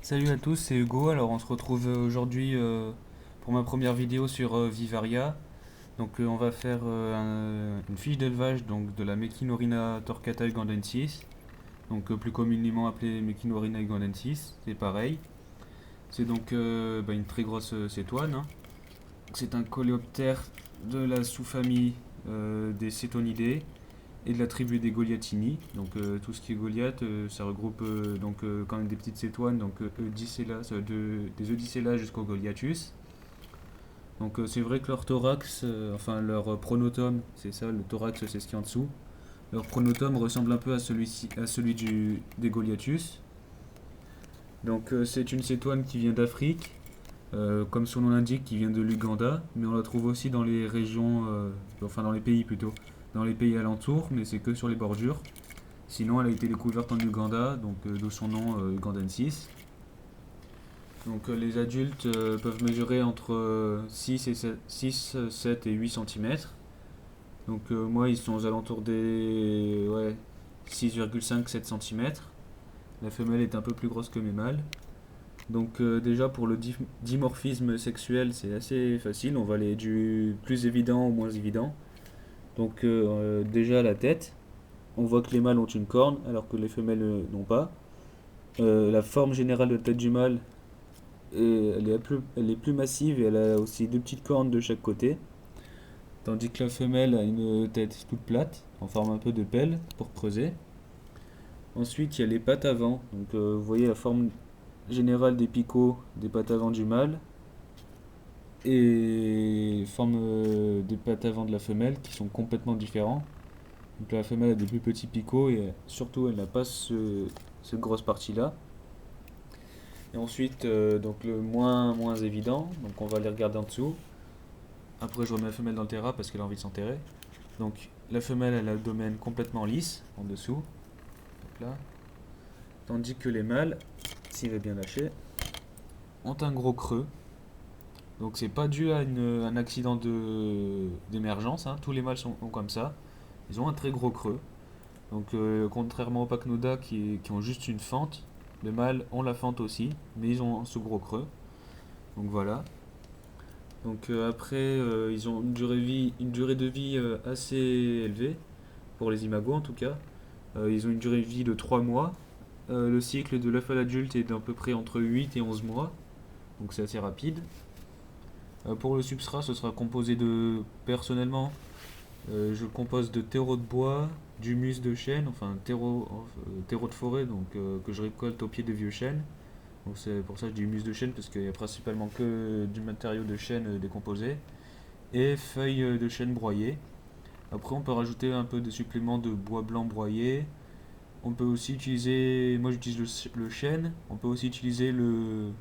Salut à tous, c'est Hugo. Alors on se retrouve aujourd'hui pour ma première vidéo sur Vivaria. Donc on va faire une fiche d'élevage donc de la Mechinorrhina torcata ugandensis, donc plus communément appelée Mechinorrhina ugandensis. C'est pareil. C'est donc une très grosse cétoine, hein. C'est un coléoptère de la sous-famille des Cétonidae et de la tribu des Goliathini. Donc tout ce qui est Goliath, ça regroupe quand même des petites cétoines, donc des Eudicella jusqu'au Goliathus. Donc c'est vrai que leur thorax, enfin leur pronotum, c'est ça, le thorax c'est ce qui est en dessous. Leur pronotum ressemble un peu à celui des Goliathus. Donc c'est une cétoine qui vient d'Afrique, comme son nom l'indique, qui vient de l'Uganda, mais on la trouve aussi dans les régions, enfin dans les pays plutôt, dans les pays alentours, mais c'est que sur les bordures. Sinon, elle a été découverte en Uganda, donc d'où son nom Ugandensis. Donc les adultes peuvent mesurer entre 6, 7 et 8 cm. Donc moi, ils sont aux alentours des 6,5-7 cm. La femelle est un peu plus grosse que mes mâles. Donc déjà pour le dimorphisme sexuel, c'est assez facile. On va aller du plus évident au moins évident. Donc déjà la tête. On voit que les mâles ont une corne alors que les femelles n'ont pas. La forme générale de tête du mâle, elle est plus massive et elle a aussi deux petites cornes de chaque côté. Tandis que la femelle a une tête toute plate, en forme un peu de pelle pour creuser. Ensuite, il y a les pattes avant. Donc, vous voyez la forme générale des picots des pattes avant du mâle et forme des pattes avant de la femelle qui sont complètement différents. Donc, la femelle a des plus petits picots et surtout, elle n'a pas cette grosse partie-là. Et ensuite, donc le moins évident, donc on va les regarder en dessous. Après, je remets la femelle dans le terra parce qu'elle a envie de s'enterrer. Donc la femelle, elle a l'abdomen complètement lisse en dessous. Hop là. Tandis que les mâles, s'il est bien lâché, ont un gros creux. Donc c'est pas dû à un accident d'émergence, hein. Tous les mâles ont comme ça. Ils ont un très gros creux. Donc contrairement aux Pachnoda qui ont juste une fente, les mâles ont la fente aussi, mais ils ont ce gros creux. Donc voilà. Donc après, ils ont une durée de vie assez élevée, pour les imagos en tout cas. Ils ont une durée de vie de 3 mois. Le cycle de l'œuf à l'adulte est d'à peu près entre 8 et 11 mois, donc c'est assez rapide. Pour le substrat, ce sera composé personnellement, je le compose de terreau de bois, d'humus de chêne, enfin terreau de forêt, donc que je récolte au pied des vieux chênes. Donc c'est pour ça que je dis humus de chêne, parce qu'il y a principalement que du matériau de chêne décomposé. Et feuilles de chêne broyées. Après, on peut rajouter un peu de suppléments de bois blanc broyé. On peut aussi utiliser, moi j'utilise le chêne. On peut aussi utiliser le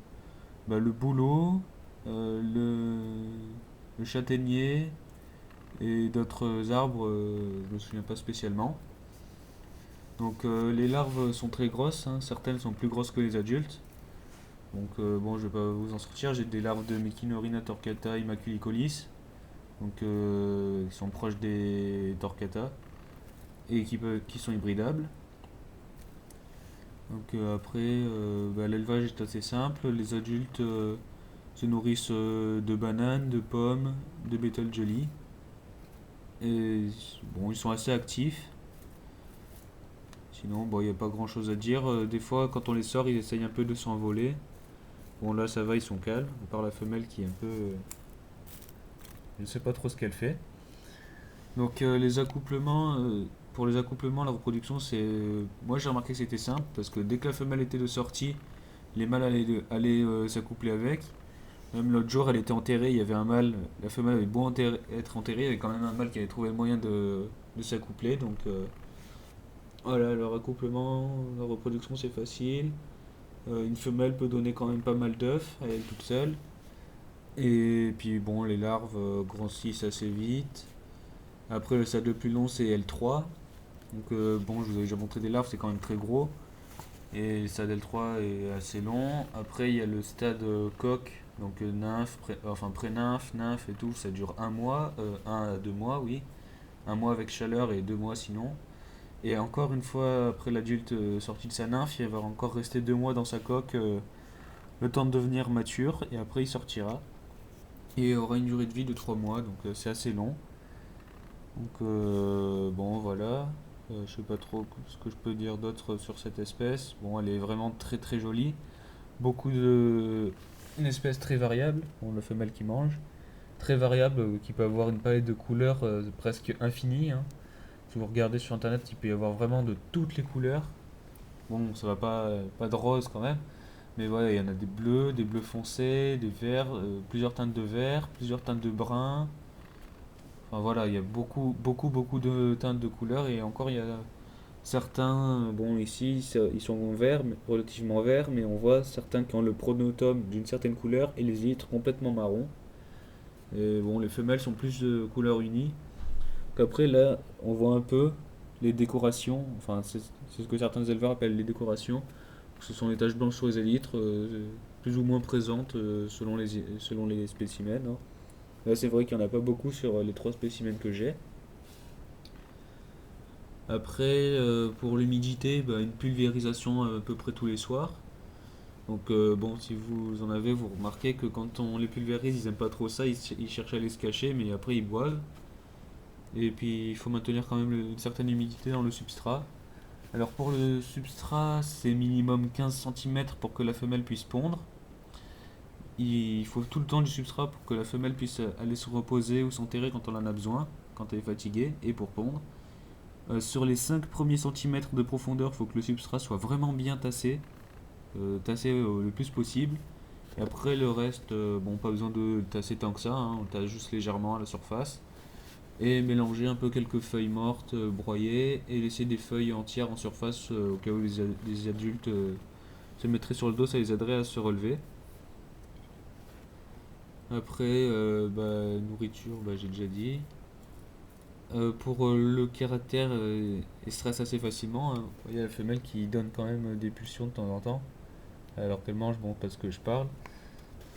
bouleau, le châtaignier et d'autres arbres, je me souviens pas spécialement. Donc les larves sont très grosses, hein. Certaines sont plus grosses que les adultes. Donc bon, je vais pas vous en sortir. J'ai des larves de Mechinorrhina torquata immaculicolis, donc qui sont proches des torquata et qui sont hybridables. Donc après, l'élevage est assez simple. Les adultes se nourrissent de bananes, de pommes, de betel jelly. Et bon, ils sont assez actifs. Sinon, bon, il n'y a pas grand chose à dire. Des fois, quand on les sort, ils essayent un peu de s'envoler. Bon, là, ça va, ils sont calmes. À part la femelle qui est un peu. Je ne sais pas trop ce qu'elle fait. Donc, pour les accouplements, la reproduction, c'est. Moi, j'ai remarqué que c'était simple parce que dès que la femelle était de sortie, les mâles allaient s'accoupler avec. Même l'autre jour, elle était enterrée, il y avait un mâle, la femelle avait beau être enterrée, il y avait quand même un mâle qui avait trouvé le moyen de s'accoupler. Donc voilà, leur accouplement, leur reproduction c'est facile. Une femelle peut donner quand même pas mal d'œufs à elle toute seule. Et puis bon, les larves grossissent assez vite. Après, le stade le plus long c'est L3. Donc bon, je vous ai déjà montré des larves, c'est quand même très gros. Et le stade L3 est assez long. Après, il y a le stade coq, donc nymphe, enfin pré-nymphe, nymphe et tout, ça dure un mois, 1 à 2 mois, oui. Un mois avec chaleur et 2 mois sinon. Et encore une fois, après l'adulte sorti de sa nymphe, il va encore rester 2 mois dans sa coque le temps de devenir mature et après il sortira. Et aura une durée de vie de 3 mois, donc c'est assez long. Donc bon voilà. Je sais pas trop ce que je peux dire d'autre sur cette espèce. Bon, elle est vraiment très très jolie. Beaucoup de... Une espèce très variable, bon, le femelle qui mange. Très variable, qui peut avoir une palette de couleurs presque infinie, hein. Si vous regardez sur internet, il peut y avoir vraiment de toutes les couleurs. Bon, ça va pas de rose quand même. Mais voilà, il y en a des bleus foncés, des verts, plusieurs teintes de vert, plusieurs teintes de brun. Enfin voilà, il y a beaucoup de teintes de couleurs et encore il y a certains, bon ici ils sont verts, relativement verts, mais on voit certains qui ont le pronotum d'une certaine couleur et les élytres complètement marron. Et bon, les femelles sont plus de couleur unie. Qu'après là, on voit un peu les décorations, enfin c'est ce que certains éleveurs appellent les décorations. Ce sont les taches blanches sur les élytres, plus ou moins présentes selon les spécimens, hein. Là, c'est vrai qu'il n'y en a pas beaucoup sur les trois spécimens que j'ai. Après, pour l'humidité, bah, une pulvérisation à peu près tous les soirs. Donc, bon, si vous en avez, vous remarquez que quand on les pulvérise, ils aiment pas trop ça, ils cherchent à aller se cacher, mais après ils boivent. Et puis, il faut maintenir quand même une certaine humidité dans le substrat. Alors, pour le substrat, c'est minimum 15 cm pour que la femelle puisse pondre. Il faut tout le temps du substrat pour que la femelle puisse aller se reposer ou s'enterrer quand on en a besoin, quand elle est fatiguée, et pour pondre. Sur les 5 premiers centimètres de profondeur, il faut que le substrat soit vraiment bien tassé, tassé le plus possible. Et après le reste, bon, pas besoin de tasser tant que ça, hein, on tasse juste légèrement à la surface. Et mélanger un peu quelques feuilles mortes, broyées, et laisser des feuilles entières en surface au cas où les adultes se mettraient sur le dos, ça les aiderait à se relever. Après, bah, nourriture, bah, j'ai déjà dit. Pour le caractère, il stresse assez facilement, hein. Il y a la femelle qui donne quand même des pulsions de temps en temps, alors qu'elle mange, bon, parce que je parle.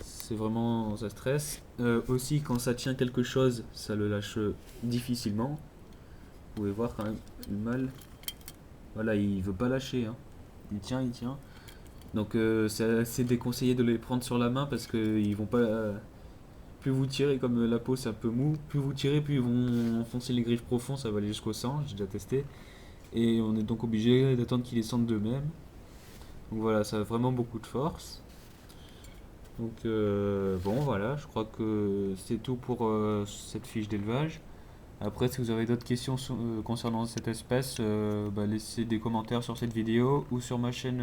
C'est vraiment, ça stresse. Aussi, quand ça tient quelque chose, ça le lâche difficilement. Vous pouvez voir quand même le mâle. Voilà, il veut pas lâcher, hein. Il tient, il tient. Donc c'est assez déconseillé de les prendre sur la main parce qu'ils vont pas. Plus vous tirez, comme la peau c'est un peu mou, plus vous tirez, plus ils vont enfoncer les griffes profonds, ça va aller jusqu'au sang, j'ai déjà testé. Et on est donc obligé d'attendre qu'ils descendent d'eux-mêmes. Donc voilà, ça a vraiment beaucoup de force. Donc bon voilà, je crois que c'est tout pour cette fiche d'élevage. Après, si vous avez d'autres questions concernant cette espèce, bah, laissez des commentaires sur cette vidéo ou sur ma chaîne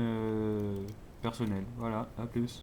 personnelle. Voilà, à plus.